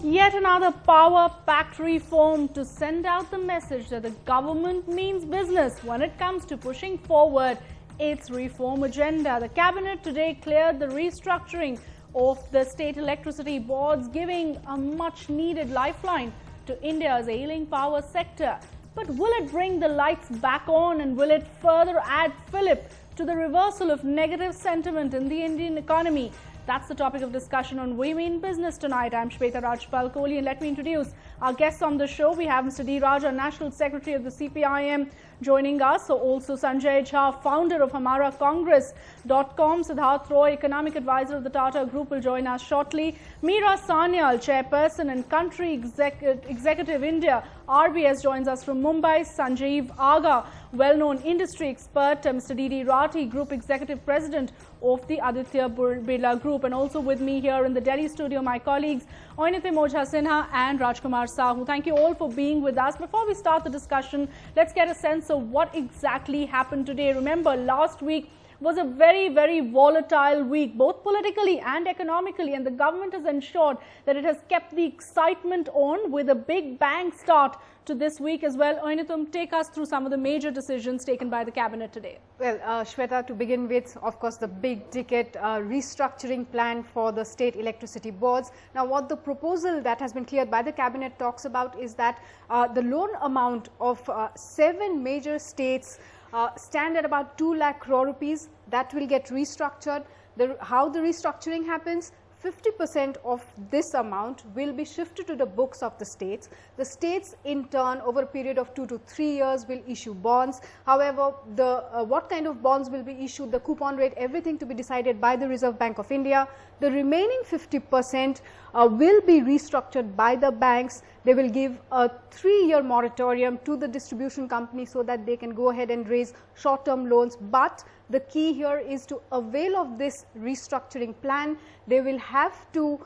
Yet another power-packed reform to send out the message that the government means business when it comes to pushing forward its reform agenda. The cabinet today cleared the restructuring of the state electricity boards, giving a much-needed lifeline to India's ailing power sector. But will it bring the lights back on, and will it further add fillip to the reversal of negative sentiment in the Indian economy? That's the topic of discussion on We Mean Business tonight. I'm Shweta, Rajpal, Kohli, and let me introduce our guests on the show. We have Mr. D Rathi, National Secretary of the CPIM, joining us. So also Sanjay Jha, founder of HamaraCongress.com. Siddhartha Roy, Economic Advisor of the Tata Group, will join us shortly. Meera Sanyal, Chairperson and Country Executive India, RBS, joins us from Mumbai. Sanjeev Aga, well-known industry expert. Mr. D Rathi, Group Executive President of the Aditya Birla Group. And also with me here in the Delhi studio, my colleagues Aditya Birla Sinha and Rajkumar Sahu. Thank you all for being with us. Before we start the discussion, let's get a sense of what exactly happened today. Remember, last week was a very, very volatile week, both politically and economically, and the government has ensured that it has kept the excitement on with a big bang start to this week as well. Oinathum, take us through some of the major decisions taken by the cabinet today. Well, Shweta, to begin with, of course, the big ticket restructuring plan for the state electricity boards. Now, what the proposal that has been cleared by the cabinet talks about is that the loan amount of 7 major states stand at about 2 lakh crore rupees. That will get restructured. How the restructuring happens? 50% of this amount will be shifted to the books of the states. The states, in turn, over a period of 2 to 3 years, will issue bonds. However, what kind of bonds will be issued, the coupon rate, everything to be decided by the Reserve Bank of India. The remaining 50% will be restructured by the banks. They will give a 3-year moratorium to the distribution company so that they can go ahead and raise short-term loans. But the key here is to avail of this restructuring plan. They will have to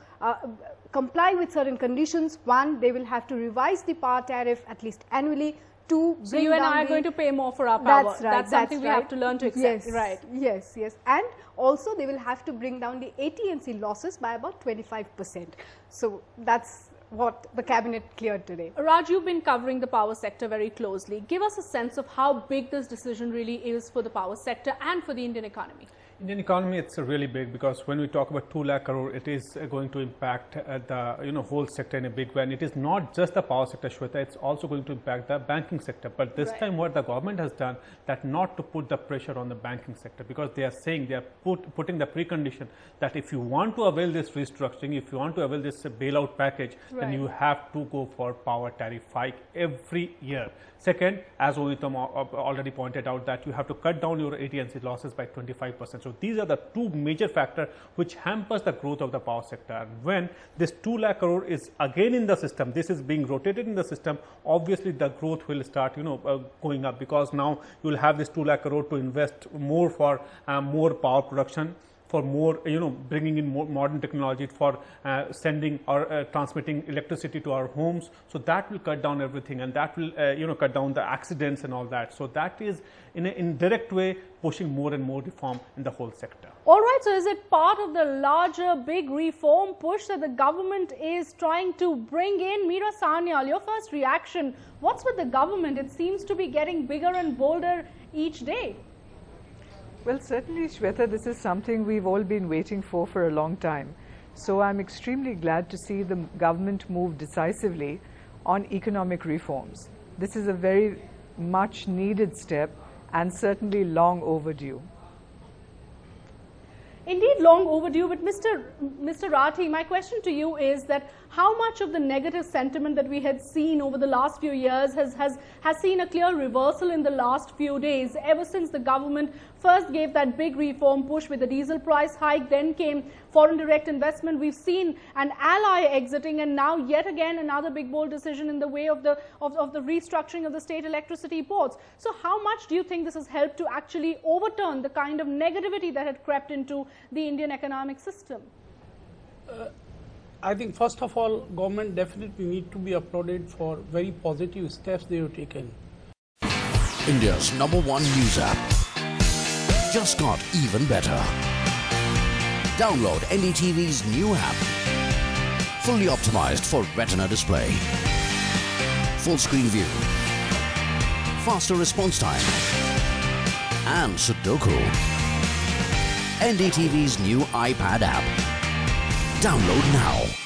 comply with certain conditions. One, they will have to revise the power tariff at least annually. Two, so you and I are going to pay more for our power. That's right. That's something we have to learn to accept. Yes, right. Yes, yes. And also they will have to bring down the AT&C losses by about 25%. So that's what the cabinet cleared today. Raj, you've been covering the power sector very closely. Give us a sense of how big this decision really is for the power sector and for the Indian economy. Indian economy, it's really big, because when we talk about 2 lakh crore, it is going to impact the whole sector in a big way. And it is not just the power sector, Shweta, it's also going to impact the banking sector. But this time what the government has done, that not to put the pressure on the banking sector, because they are saying, they are putting the precondition that if you want to avail this restructuring, if you want to avail this bailout package, then you have to go for power tariff hike every year. Second, as Oinathum already pointed out, that you have to cut down your AT&C losses by 25%. So these are the 2 major factors which hampers the growth of the power sector. And when this 2 lakh crore is again in the system, this is being rotated in the system, obviously the growth will start going up, because now you will have this 2 lakh crore to invest more for more power production, for more, bringing in more modern technology, for sending or transmitting electricity to our homes. So that will cut down everything, and that will, cut down the accidents and all that. So that is, in an indirect way, pushing more and more reform in the whole sector. All right. So is it part of the larger big reform push that the government is trying to bring in? Meera Sanyal, your first reaction. What's with the government? It seems to be getting bigger and bolder each day. Well, certainly, Shweta, this is something we've all been waiting for a long time. So I'm extremely glad to see the government move decisively on economic reforms. This is a very much needed step and certainly long overdue. Indeed, long overdue. But Mr. Rathi, my question to you is that how much of the negative sentiment that we had seen over the last few years has seen a clear reversal in the last few days, ever since the government first gave that big reform push with the diesel price hike, then came foreign direct investment. We've seen an ally exiting, and now yet again another big bold decision in the way of the restructuring of the state electricity boards. So how much do you think this has helped to actually overturn the kind of negativity that had crept into the Indian economic system? I think first of all, government definitely need to be applauded for very positive steps they have taken. India's #1 news app just got even better. Download NDTV's new app. fully optimized for retina display, full screen view, faster response time, and Sudoku. NDTV's new iPad app. Download now.